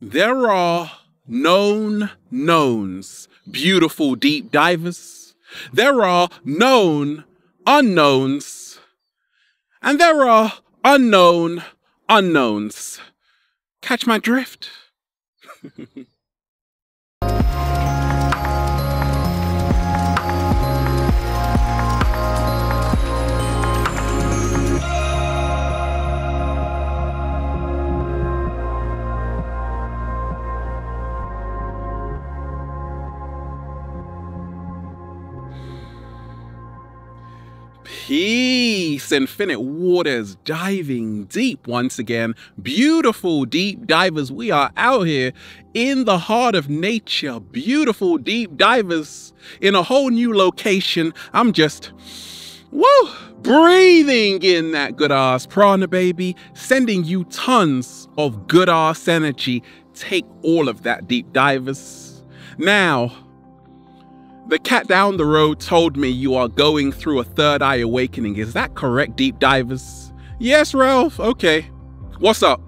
There are known knowns, beautiful deep divers. There are known unknowns. And there are unknown unknowns. Catch my drift? Peace, infinite waters, diving deep once again. Beautiful deep divers, we are out here in the heart of nature. Beautiful deep divers in a whole new location. I'm just, breathing in that good ass prana, baby. Sending you tons of good ass energy. Take all of that, deep divers. Now, the cat down the road told me you are going through a third eye awakening. Is that correct, deep divers? Yes, Ralph. Okay. What's up?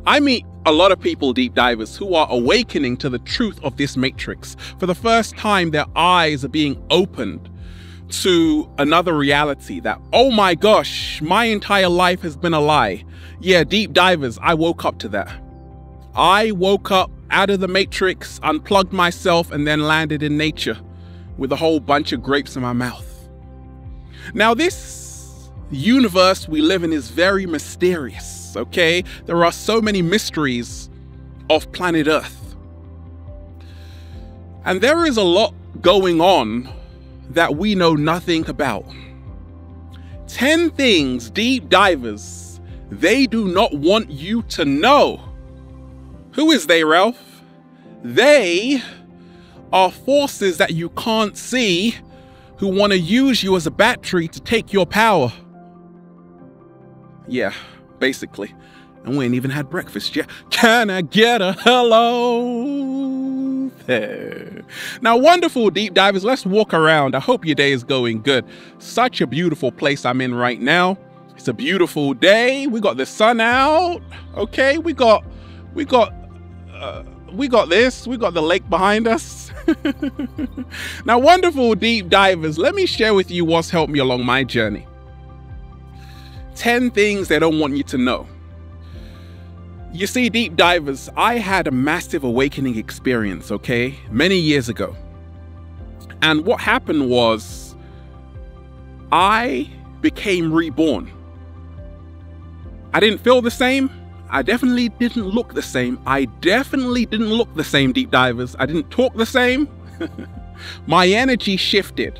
I meet a lot of people, deep divers, who are awakening to the truth of this matrix. For the first time, their eyes are being opened to another reality that, oh my gosh, my entire life has been a lie. Yeah, deep divers, I woke up to that. I woke up out of the matrix, unplugged myself, and then landed in nature with a whole bunch of grapes in my mouth. Now, this universe we live in is very mysterious, okay? There are so many mysteries of planet Earth. And there is a lot going on that we know nothing about. 10 things, deep divers, they do not want you to know. Who is they, Ralph? They are forces that you can't see who want to use you as a battery to take your power. Yeah, basically. And we ain't even had breakfast yet. Can I get a hello there? Now, wonderful deep divers, let's walk around. I hope your day is going good. Such a beautiful place I'm in right now. It's a beautiful day. We got the sun out. Okay, we got this. We got the lake behind us. Now, wonderful deep divers, let me share with you what's helped me along my journey. 10 things they don't want you to know. You see, deep divers, I had a massive awakening experience, okay, many years ago. And what happened was I became reborn. I didn't feel the same. I definitely didn't look the same. I definitely didn't look the same, deep divers. I didn't talk the same. My energy shifted.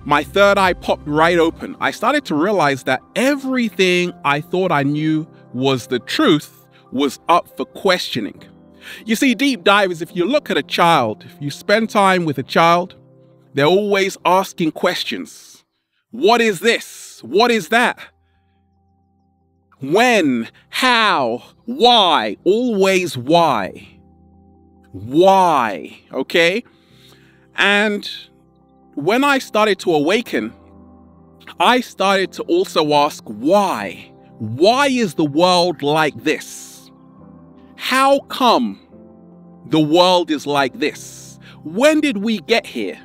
My third eye popped right open. I started to realize that everything I thought I knew was the truth was up for questioning. You see, deep divers, if you look at a child, if you spend time with a child, they're always asking questions. What is this? What is that? When, how, why, always why. Why, okay? And when I started to awaken, I started to also ask why. Why is the world like this? How come the world is like this? When did we get here?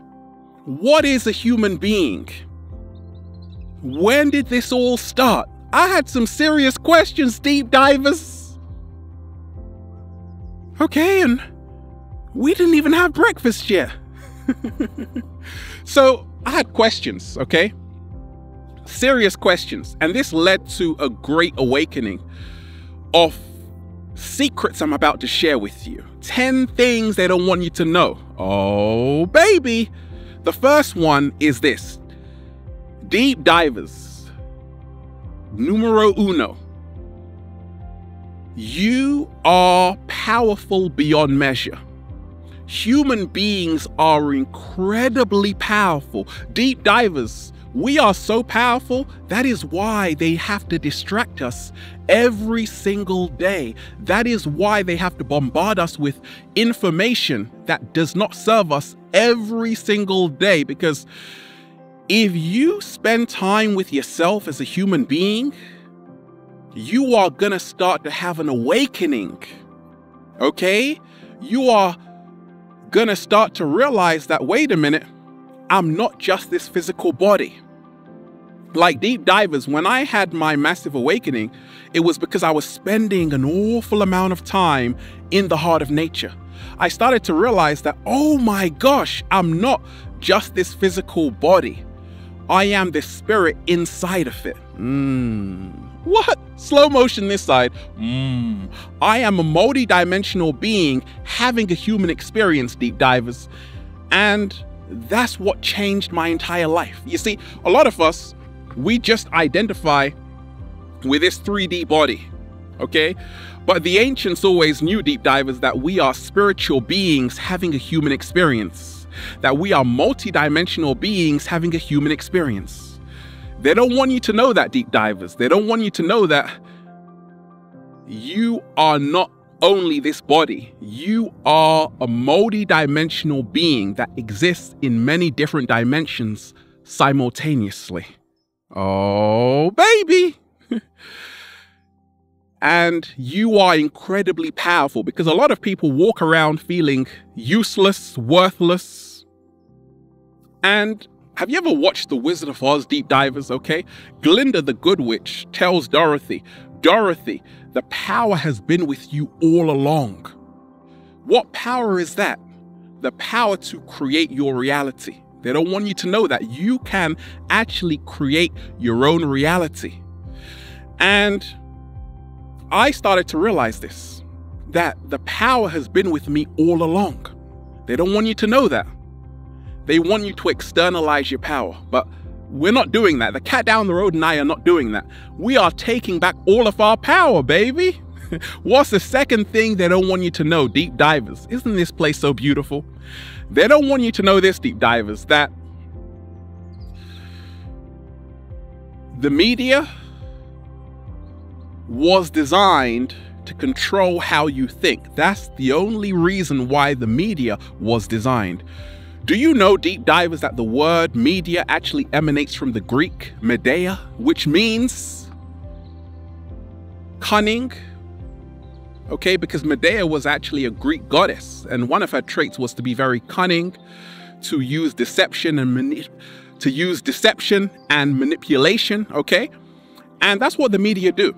What is a human being? When did this all start? I had some serious questions, deep divers. Okay, and we didn't even have breakfast yet. So I had questions, okay? Serious questions. And this led to a great awakening of secrets I'm about to share with you. 10 things they don't want you to know. Oh, baby. The first one is this. Deep divers. Numero uno. You are powerful beyond measure. Human beings are incredibly powerful. Deep divers, we are so powerful. That is why they have to distract us every single day. That is why they have to bombard us with information that does not serve us every single day. Because if you spend time with yourself as a human being, you are going to start to have an awakening okay, you are gonna start to realize that, wait a minute, I'm not just this physical body. Like deep divers, when I had my massive awakening, it was because I was spending an awful amount of time in the heart of nature. I started to realize that, oh my gosh, I'm not just this physical body. I am the spirit inside of it. What? Slow motion this side. I am a multi-dimensional being having a human experience, deep divers. And that's what changed my entire life. You see, a lot of us, we just identify with this 3D body, okay? But the ancients always knew, deep divers, that we are spiritual beings having a human experience, that we are multi-dimensional beings having a human experience. They don't want you to know that, deep divers. They don't want you to know that you are not only this body. You are a multi-dimensional being that exists in many different dimensions simultaneously. Oh, baby. And you are incredibly powerful, because a lot of people walk around feeling useless, worthless. And have you ever watched The Wizard of Oz, deep divers, okay? Glinda the Good Witch tells Dorothy, Dorothy, the power has been with you all along. What power is that? The power to create your reality. They don't want you to know that you can actually create your own reality. And I started to realize this, that the power has been with me all along. They don't want you to know that. They want you to externalize your power, but we're not doing that. The cat down the road and I are not doing that. We are taking back all of our power, baby. What's the second thing they don't want you to know, deep divers? Isn't this place so beautiful? They don't want you to know this, deep divers, that the media was designed to control how you think. That's the only reason why the media was designed. Do you know, deep divers, that the word media actually emanates from the Greek Medea, which means cunning? Okay, because Medea was actually a Greek goddess, and one of her traits was to be very cunning, to use deception and manipulation, okay? And that's what the media do.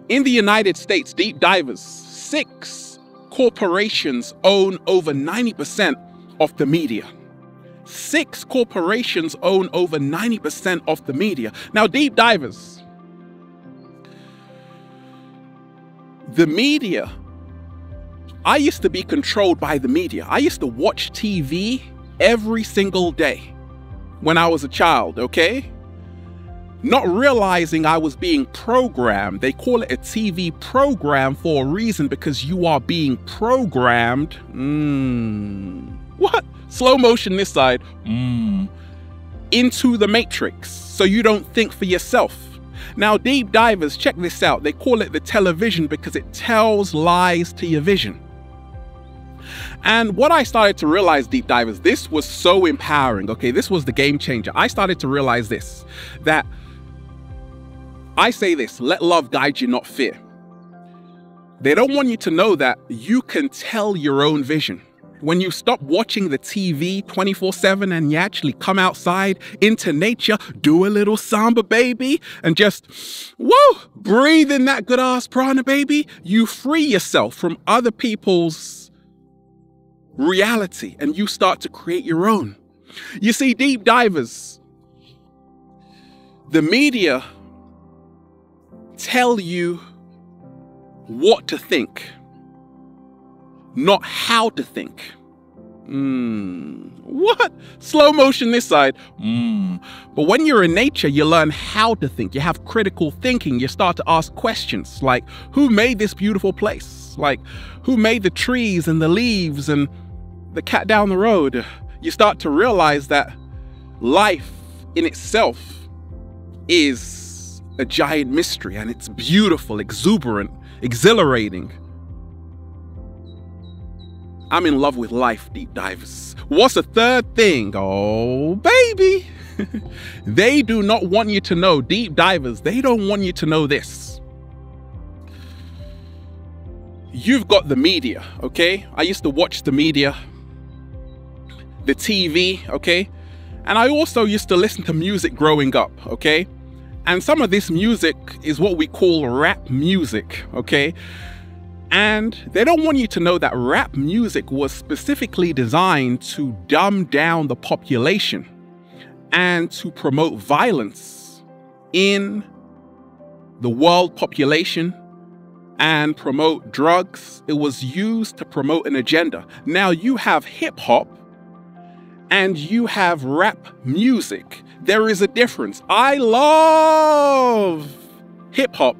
In the United States, deep divers, 6 corporations own over 90% of the media. 6 corporations own over 90% of the media. Now, deep divers, the media, I used to be controlled by the media. I used to watch TV every single day when I was a child, okay? Not realizing I was being programmed. They call it a TV program for a reason, because you are being programmed. What? Slow motion this side. Into the matrix, so you don't think for yourself. Now, deep divers, check this out. They call it the television because it tells lies to your vision. And what I started to realize, deep divers, this was so empowering, okay? This was the game changer. I started to realize this, that I say this, let love guide you, not fear. They don't want you to know that you can tell your own vision. When you stop watching the TV 24/7 and you actually come outside into nature, do a little samba, baby, and just, whoa, breathe in that good ass prana, baby, you free yourself from other people's reality and you start to create your own. You see, deep divers, the media tell you what to think, not how to think. What? Slow motion this side. But when you're in nature, you learn how to think. You have critical thinking. You start to ask questions like, who made this beautiful place? Like, who made the trees and the leaves and the cat down the road? You start to realize that life in itself is a giant mystery, and it's beautiful, exuberant, exhilarating. I'm in love with life, deep divers. What's the third thing? Oh, baby. They do not want you to know, deep divers, they don't want you to know this. you've got the media, okay? I used to watch the media, the TV, okay? And I also used to listen to music growing up, okay? And some of this music is what we call rap music, okay? And they don't want you to know that rap music was specifically designed to dumb down the population and to promote violence in the world population and promote drugs. It was used to promote an agenda. Now you have hip hop and you have rap music. There is a difference. I love hip hop,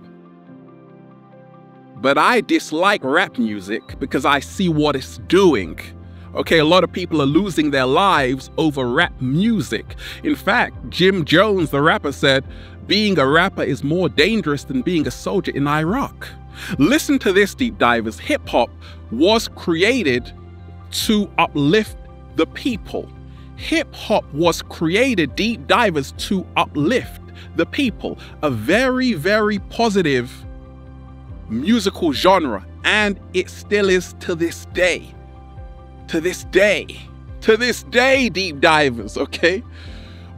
but I dislike rap music because I see what it's doing. Okay, a lot of people are losing their lives over rap music. In fact, Jim Jones, the rapper, said, being a rapper is more dangerous than being a soldier in Iraq. Listen to this, deep divers. Hip hop was created to uplift the people. Hip hop was created, deep divers, to uplift the people. A very, very positive musical genre, and it still is to this day. To this day. To this day, deep divers, okay?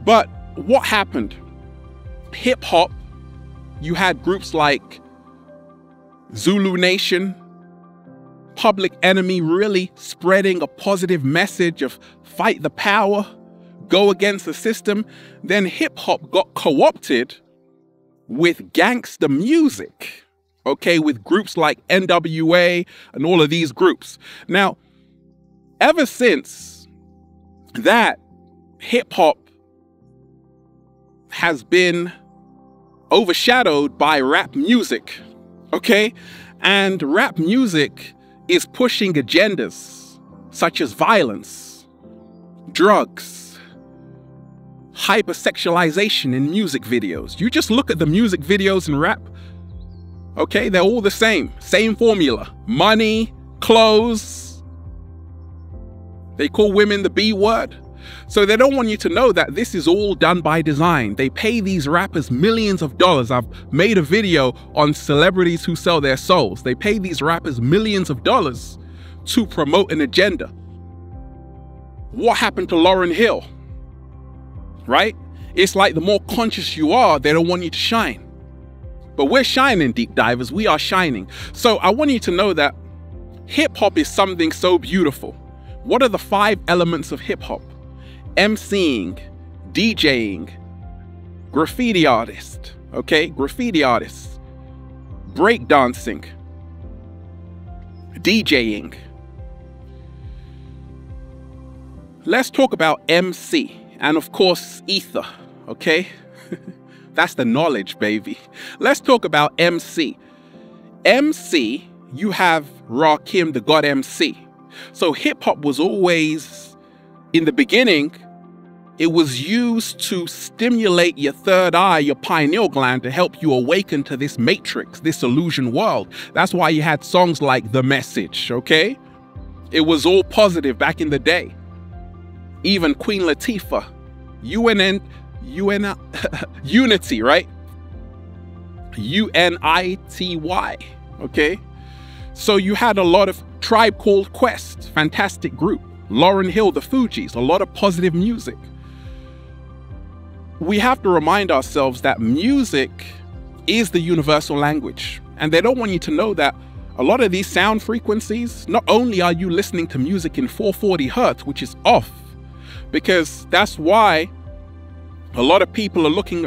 But what happened? Hip hop, you had groups like Zulu Nation, Public Enemy, really spreading a positive message of fight the power, go against the system. Then hip hop got co-opted with gangster music. Okay, with groups like NWA and all of these groups. Now, ever since that, hip hop has been overshadowed by rap music, okay? And rap music is pushing agendas such as violence, drugs, hypersexualization in music videos. You just look at the music videos in rap. Okay, they're all the same formula. Money, clothes. They call women the B word. So they don't want you to know that this is all done by design. They pay these rappers millions of dollars. I've made a video on celebrities who sell their souls. They pay these rappers millions of dollars to promote an agenda. What happened to Lauryn Hill? Right? It's like the more conscious you are, they don't want you to shine. But we're shining, deep divers. We are shining. So I want you to know that hip hop is something so beautiful. What are the 5 elements of hip hop? Emceeing, DJing, graffiti artist, okay? Graffiti artists, breakdancing, DJing. Let's talk about MC and of course ether, okay? That's the knowledge, baby. Let's talk about MC. MC, you have Rakim, the god MC. So hip hop was always, in the beginning, it was used to stimulate your third eye, your pineal gland, to help you awaken to this matrix, this illusion world. That's why you had songs like The Message, okay? It was all positive back in the day. Even Queen Latifah, Unity, right? UNITY, okay? So you had a lot of Tribe Called Quest, fantastic group. Lauryn Hill, the Fugees, a lot of positive music. We have to remind ourselves that music is the universal language. And they don't want you to know that a lot of these sound frequencies, not only are you listening to music in 440 hertz, which is off, because that's why a lot of people are looking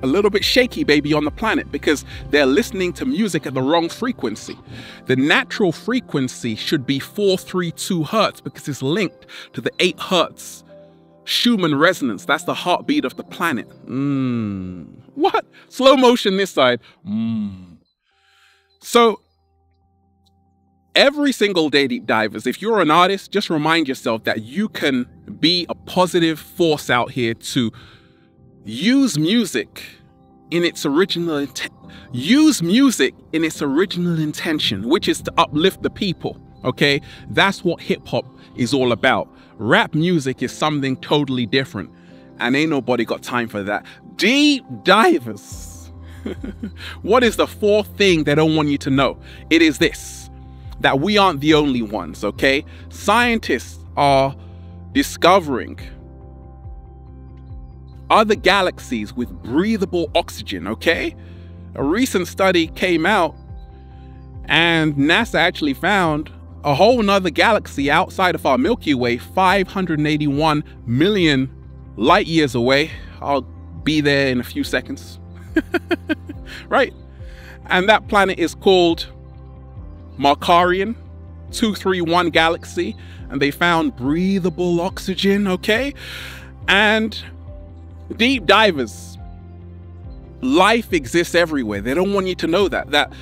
a little bit shaky, baby, on the planet, because they're listening to music at the wrong frequency. The natural frequency should be 432 hertz because it's linked to the 8 hertz Schumann resonance. That's the heartbeat of the planet. What? Slow motion this side. So every single day, deep divers, if you're an artist, just remind yourself that you can be a positive force out here to use music in its original intent. Use music in its original intention, which is to uplift the people. Okay, that's what hip hop is all about. Rap music is something totally different, and ain't nobody got time for that. Deep divers, What is the fourth thing they don't want you to know? It is this, that we aren't the only ones, okay? Scientists are discovering other galaxies with breathable oxygen, okay? A recent study came out and NASA actually found a whole nother galaxy outside of our Milky Way, 581 million light years away. I'll be there in a few seconds. Right? And that planet is called Markarian 231 galaxy, and they found breathable oxygen, okay? And deep divers, life exists everywhere. They don't want you to know that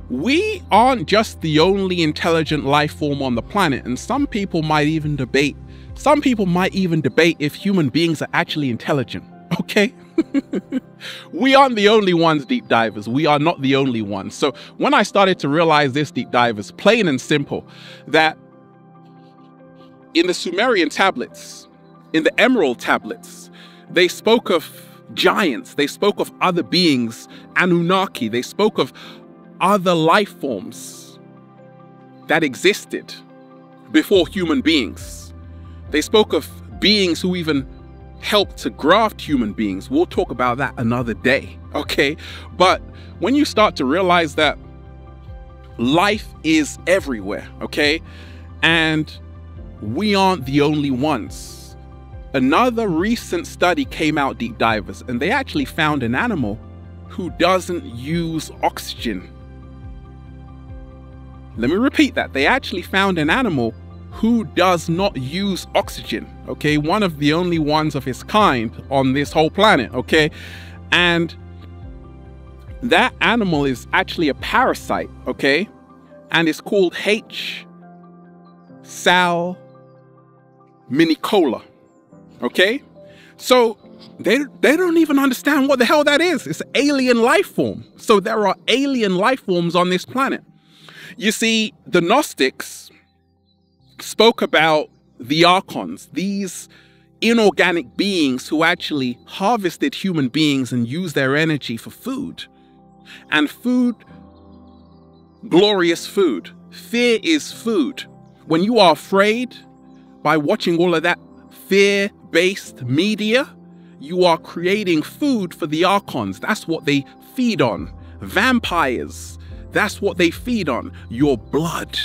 we aren't just the only intelligent life form on the planet. And some people might even debate if human beings are actually intelligent, okay? We aren't the only ones, deep divers. We are not the only ones. So when I started to realize this, deep divers, plain and simple, that in the Sumerian tablets, in the Emerald tablets, they spoke of giants, they spoke of other beings, Anunnaki, they spoke of other life forms that existed before human beings. They spoke of beings who even helped to graft human beings. We'll talk about that another day, okay? But when you start to realize that life is everywhere, okay? And we aren't the only ones. Another recent study came out, deep divers, and they actually found an animal who doesn't use oxygen. Let me repeat that. They actually found an animal who does not use oxygen, okay? One of the only ones of his kind on this whole planet, okay? And that animal is actually a parasite, okay? And it's called H. Nikola, okay? So they don't even understand what the hell that is. It's an alien life form. So there are alien life forms on this planet. You see, the Gnostics spoke about the archons, these inorganic beings who actually harvested human beings and used their energy for food. And food, glorious food. Fear is food. When you are afraid, by watching all of that fear-based media, you are creating food for the archons. That's what they feed on. Vampires, that's what they feed on. Your blood.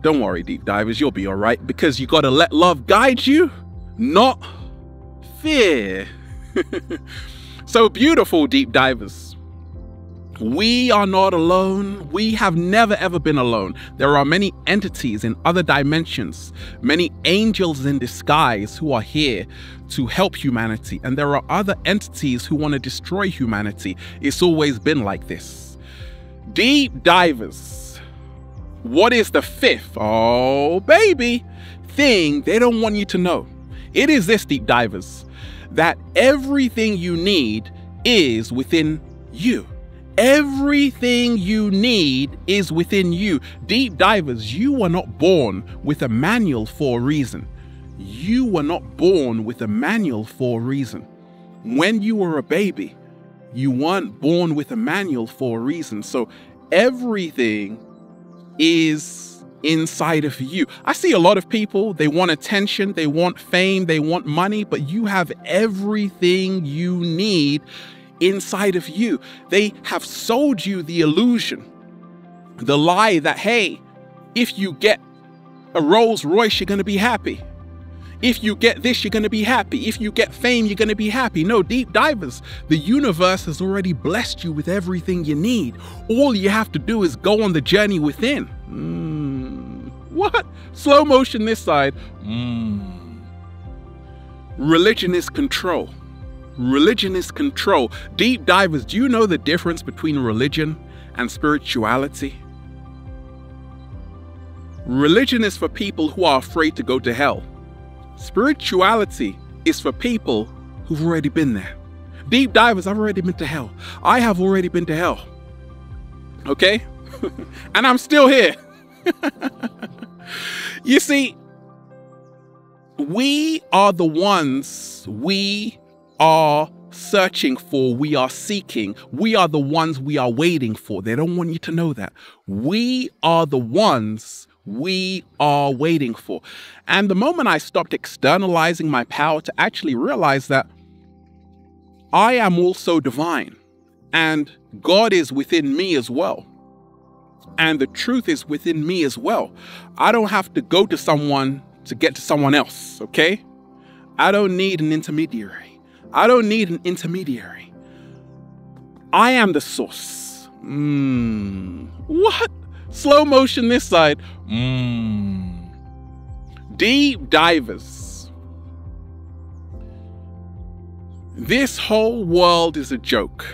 Don't worry, deep divers, you'll be all right, because you got to let love guide you, not fear. So beautiful, deep divers. We are not alone. We have never ever been alone. There are many entities in other dimensions, many angels in disguise who are here to help humanity. And there are other entities who want to destroy humanity. It's always been like this. Deep divers. What is the fifth, oh baby, thing they don't want you to know? It is this, deep divers, that everything you need is within you. Everything you need is within you. Deep divers, you were not born with a manual for a reason. You were not born with a manual for a reason. When you were a baby, you weren't born with a manual for a reason. So everything is inside of you. I see a lot of people, they want attention, they want fame, they want money, but you have everything you need inside of you. They have sold you the illusion, the lie that, hey, if you get a Rolls Royce, you're going to be happy. If you get this, you're going to be happy. If you get fame, you're going to be happy. No, deep divers, the universe has already blessed you with everything you need. All you have to do is go on the journey within. What? Slow motion this side. Religion is control. Religion is control. Deep divers, do you know the difference between religion and spirituality? Religion is for people who are afraid to go to hell. Spirituality is for people who've already been there. Deep divers, I've already been to hell. I have already been to hell. Okay? And I'm still here. You see, we are the ones, we are searching for, we are seeking. We are the ones we are waiting for. They don't want you to know that. We are the ones we are waiting for. And the moment I stopped externalizing my power to actually realize that I am also divine and God is within me as well. And the truth is within me as well. I don't have to go to someone to get to someone else, okay? I don't need an intermediary. I don't need an intermediary. I am the source. What? Slow motion this side. Deep divers. This whole world is a joke.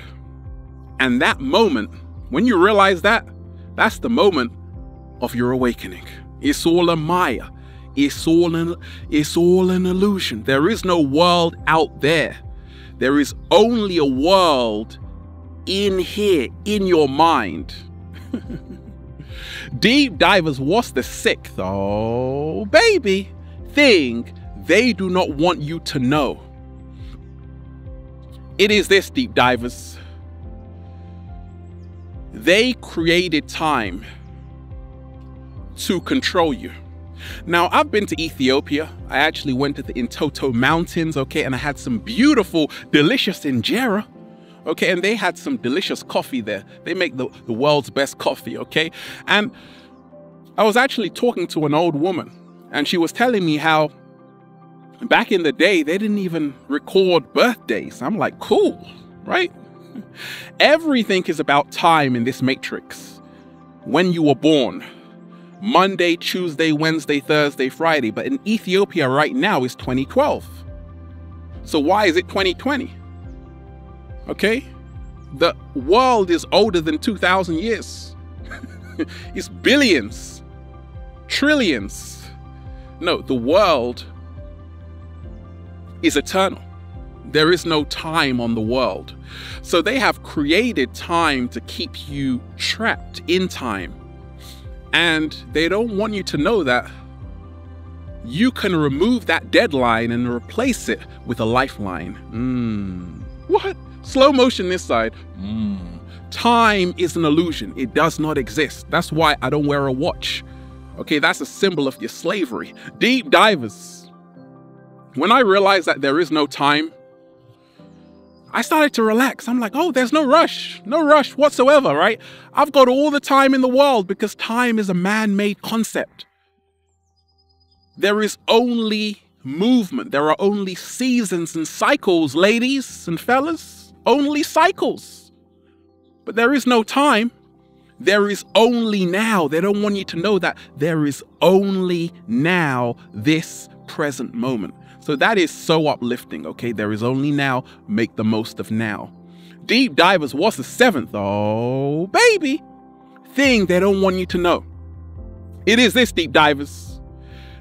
And that moment, when you realize that, that's the moment of your awakening. It's all a Maya. It's all an illusion. There is no world out there. There is only a world in here, in your mind. Deep divers, what's the sixth, oh baby, thing they do not want you to know? It is this, deep divers. They created time to control you. Now, I've been to Ethiopia. I actually went to the Intoto Mountains, okay, and I had some beautiful, delicious injera, okay, and they had some delicious coffee there. They make the world's best coffee, okay? And I was actually talking to an old woman, and she was telling me how back in the day, they didn't even record birthdays. I'm like, cool, right? Everything is about time in this matrix. When you were born, Monday, Tuesday, Wednesday, Thursday, Friday. But in Ethiopia right now is 2012. So why is it 2020? Okay? The world is older than 2,000 years. It's billions, trillions. No, the world is eternal. There is no time on the world. So they have created time to keep you trapped in time. And they don't want you to know that you can remove that deadline and replace it with a lifeline. What? Slow motion this side. Time is an illusion. It does not exist. That's why I don't wear a watch. Okay, that's a symbol of your slavery. Deep divers. When I realized that there is no time, I started to relax. I'm like, oh, there's no rush whatsoever, right? I've got all the time in the world because time is a man-made concept. There is only movement. There are only seasons and cycles, ladies and fellas, only cycles. But there is no time. There is only now. They don't want you to know that there is only now, this present moment. So that is so uplifting, okay? There is only now. Make the most of now. Deep divers, what's the seventh, oh baby, thing they don't want you to know? It is this, deep divers.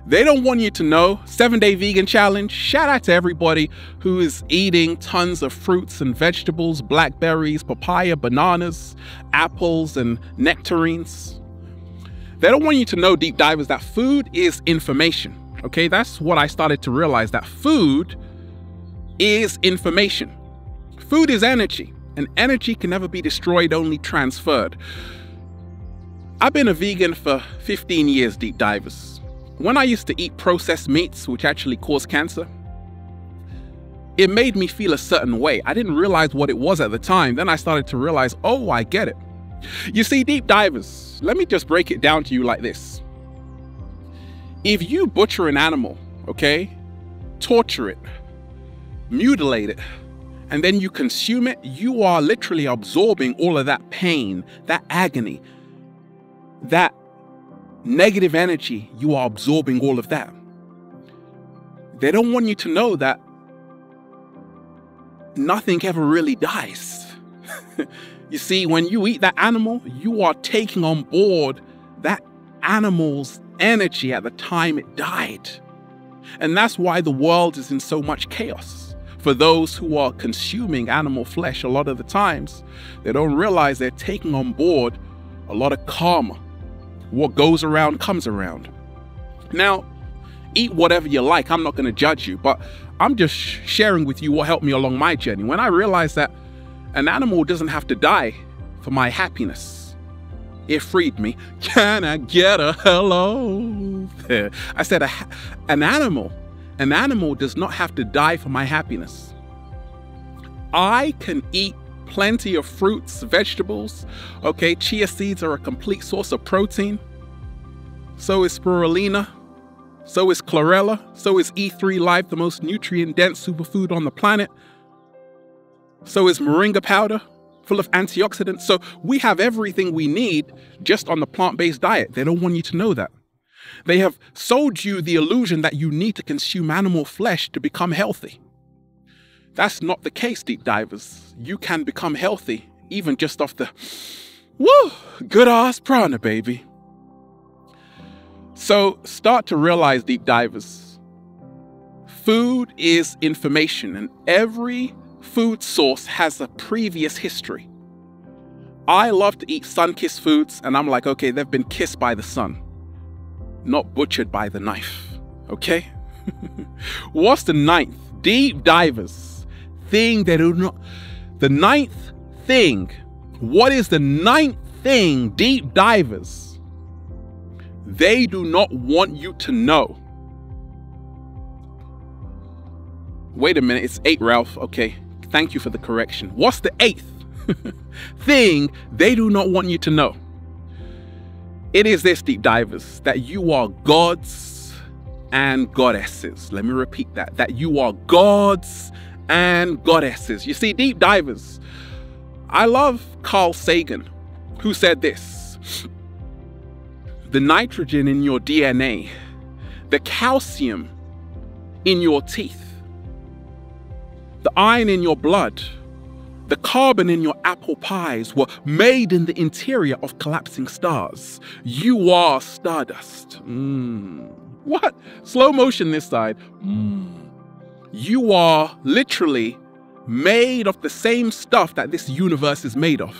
They don't want you to know. 7-day vegan challenge. Shout out to everybody who is eating tons of fruits and vegetables, blackberries, papaya, bananas, apples, and nectarines. They don't want you to know, deep divers, that food is information. Okay, that's what I started to realize, that food is information. Food is energy, and energy can never be destroyed, only transferred. I've been a vegan for 15 years, deep divers. When I used to eat processed meats, which actually cause cancer, it made me feel a certain way. I didn't realize what it was at the time. Then I started to realize, oh, I get it. You see, deep divers, let me just break it down to you like this. If you butcher an animal, okay, torture it, mutilate it, and then you consume it, you are literally absorbing all of that pain, that agony, that negative energy. You are absorbing all of that. They don't want you to know that nothing ever really dies. You see, when you eat that animal, you are taking on board that animal's energy at the time it died. And that's why the world is in so much chaos. For those who are consuming animal flesh, a lot of the times, they don't realize they're taking on board a lot of karma. What goes around comes around. Now, eat whatever you like. I'm not going to judge you, but I'm just sharing with you what helped me along my journey. When I realized that an animal doesn't have to die for my happiness, it freed me. Can I get a hello? I said, an animal does not have to die for my happiness. I can eat plenty of fruits, vegetables. Okay, chia seeds are a complete source of protein. So is spirulina. So is chlorella. So is E3 Live, the most nutrient-dense superfood on the planet. So is moringa powder, full of antioxidants. So we have everything we need just on the plant-based diet. They don't want you to know that. They have sold you the illusion that you need to consume animal flesh to become healthy. That's not the case, deep divers. You can become healthy even just off the good ass prana, baby. So start to realize, deep divers, food is information, and every food source has a previous history. I love to eat sun-kissed foods, and I'm like, okay, they've been kissed by the sun, not butchered by the knife, okay? What's the ninth, deep divers, thing they do not... The ninth thing. What is the ninth thing, deep divers, they do not want you to know? Wait a minute, it's 8, Ralph. Okay, thank you for the correction. What's the 8th thing they do not want you to know? It is this, deep divers, that you are gods and goddesses. Let me repeat that. That you are gods and goddesses. You see, deep divers, I love Carl Sagan, who said this: the nitrogen in your DNA, the calcium in your teeth, the iron in your blood, the carbon in your apple pies were made in the interior of collapsing stars. You are stardust. What? Slow motion this side. You are literally made of the same stuff that this universe is made of.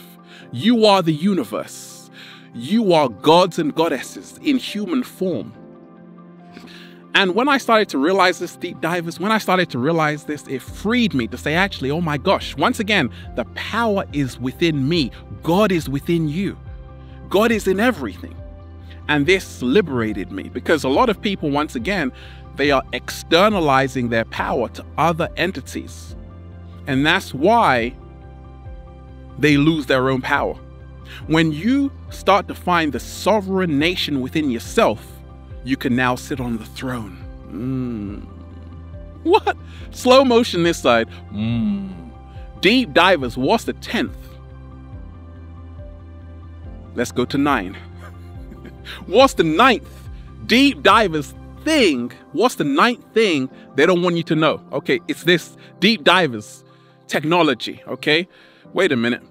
You are the universe. You are gods and goddesses in human form. And when I started to realize this, deep divers, when I started to realize this, it freed me to say, actually, oh my gosh, once again, the power is within me. God is within you. God is in everything. And this liberated me, because a lot of people, once again, they are externalizing their power to other entities. And that's why they lose their own power. When you start to find the sovereign nation within yourself, you can now sit on the throne. What? Slow motion this side. Deep divers, what's the 10th? Let's go to 9. What's the 9th? Deep divers thing. What's the 9th thing they don't want you to know? Okay, it's this, deep divers technology, okay? Wait a minute.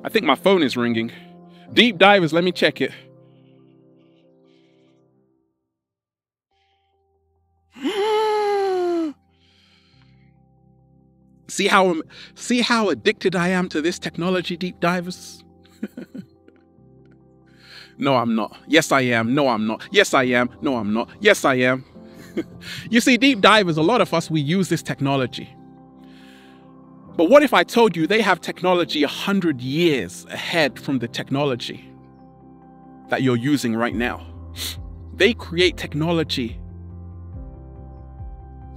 I think my phone is ringing. Deep divers, let me check it. See how addicted I am to this technology, deep divers? No, I'm not. Yes, I am. No, I'm not. Yes, I am. No, I'm not. Yes, I am. You see, deep divers, a lot of us, we use this technology. But what if I told you they have technology 100 years ahead from the technology that you're using right now? They create technology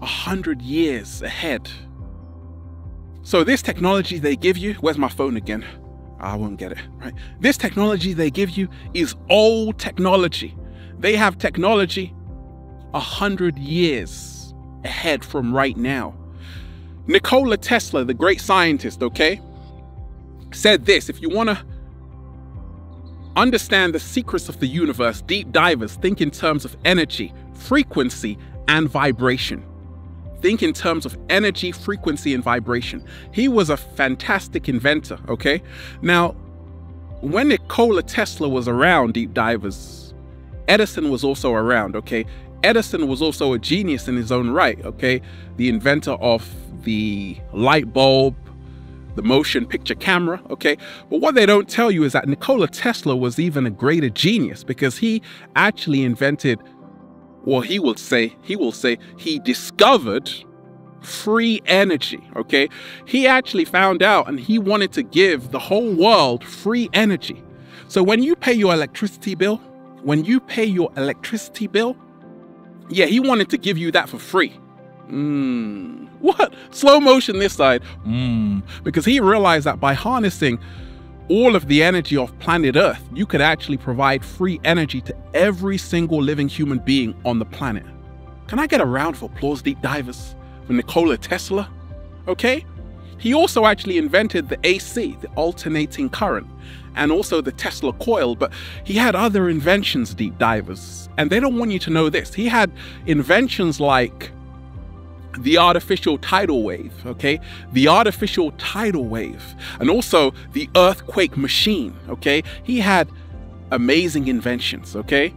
100 years ahead. So this technology they give you, where's my phone again? I won't get it, right? This technology they give you is old technology. They have technology 100 years ahead from right now. Nikola Tesla, the great scientist, okay, said this: if you want to understand the secrets of the universe, deep divers, think in terms of energy, frequency, and vibration. Think in terms of energy, frequency, and vibration. He was a fantastic inventor, okay? Now, when Nikola Tesla was around, deep divers, Edison was also around, okay? Edison was also a genius in his own right, okay? The inventor of the light bulb, the motion picture camera, okay? But what they don't tell you is that Nikola Tesla was even a greater genius, because he actually invented, well, he will say he discovered, free energy, okay? He actually found out and he wanted to give the whole world free energy. So when you pay your electricity bill, yeah, he wanted to give you that for free. What? Slow motion this side. Because he realized that by harnessing all of the energy of planet Earth, you could actually provide free energy to every single living human being on the planet. Can I get a round of applause, deep divers, for Nikola Tesla? Okay? He also actually invented the AC, the alternating current, and also the Tesla coil, but he had other inventions, deep divers, and they don't want you to know this. He had inventions like the artificial tidal wave, okay? The artificial tidal wave, and also the earthquake machine, okay? He had amazing inventions, okay?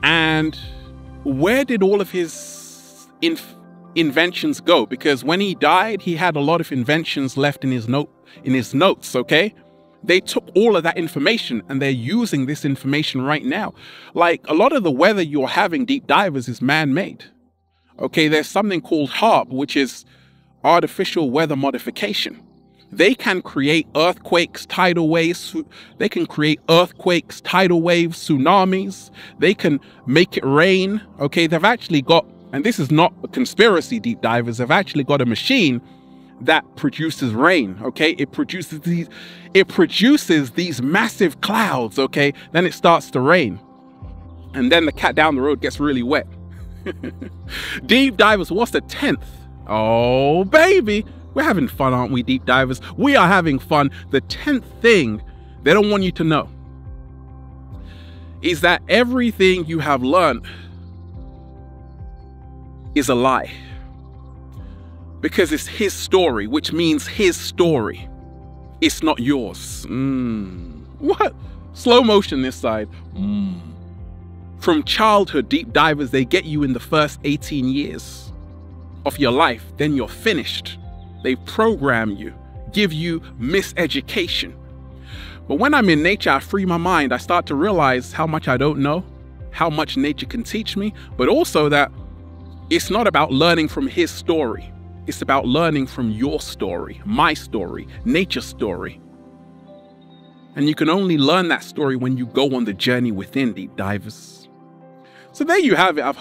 And where did all of his inventions go? Because when he died, he had a lot of inventions left in his notes, okay? They took all of that information and they're using this information right now. Like a lot of the weather you're having, deep divers, is man-made. Okay, there's something called HARP, which is artificial weather modification. They can create earthquakes, tidal waves. They can create earthquakes, tidal waves, tsunamis. They can make it rain. Okay, they've actually got, and this is not a conspiracy, deep divers, they've actually got a machine that produces rain. Okay, it produces these massive clouds. Okay, then it starts to rain, and then the cat down the road gets really wet. Deep divers, what's the 10th? Oh, baby. We're having fun, aren't we, deep divers? We are having fun. The 10th thing they don't want you to know is that everything you have learned is a lie. Because it's his story, which means his story. It's not yours. What? Slow motion this side. From childhood, deep divers, they get you in the first 18 years of your life. Then you're finished. They program you, give you miseducation. But when I'm in nature, I free my mind. I start to realize how much I don't know, how much nature can teach me, but also that it's not about learning from his story. It's about learning from your story, my story, nature's story. And you can only learn that story when you go on the journey within, deep divers. So there you have it. I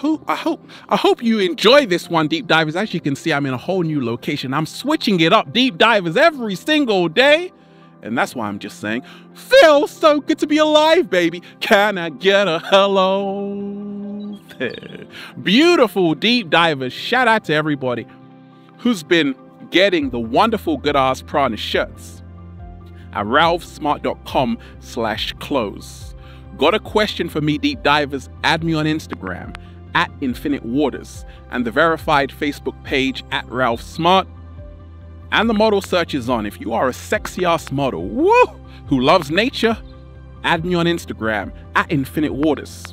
hope you enjoy this one, deep divers. As you can see, I'm in a whole new location. I'm switching it up, deep divers, every single day. And that's why I'm just saying, feels so good to be alive, baby. Can I get a hello? Beautiful deep divers. Shout out to everybody who's been getting the wonderful good ass Prana shirts at ralphsmart.com/clothes. Got a question for me, deep divers? Add me on Instagram at Infinite Waters and the verified Facebook page at Ralph Smart. And the model search is on. If you are a sexy ass model, who loves nature, add me on Instagram at Infinite Waters.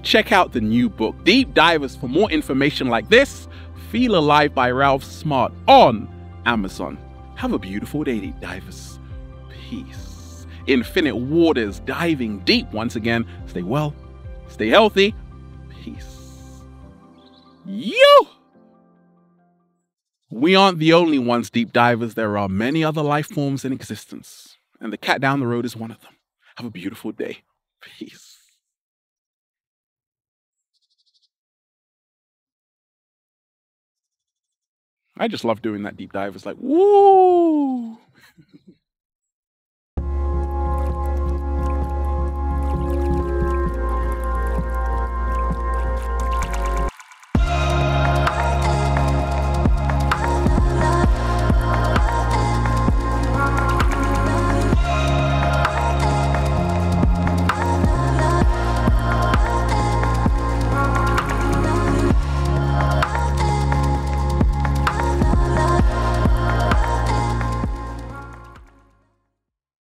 Check out the new book, Deep Divers, for more information like this. Feel Alive by Ralph Smart on Amazon. Have a beautiful day, deep divers. Peace. Infinite Waters, diving deep once again. Stay well, stay healthy. Peace. We aren't the only ones, deep divers. There are many other life forms in existence, and the cat down the road is one of them. Have a beautiful day. Peace. I just love doing that, deep divers. Like, woo!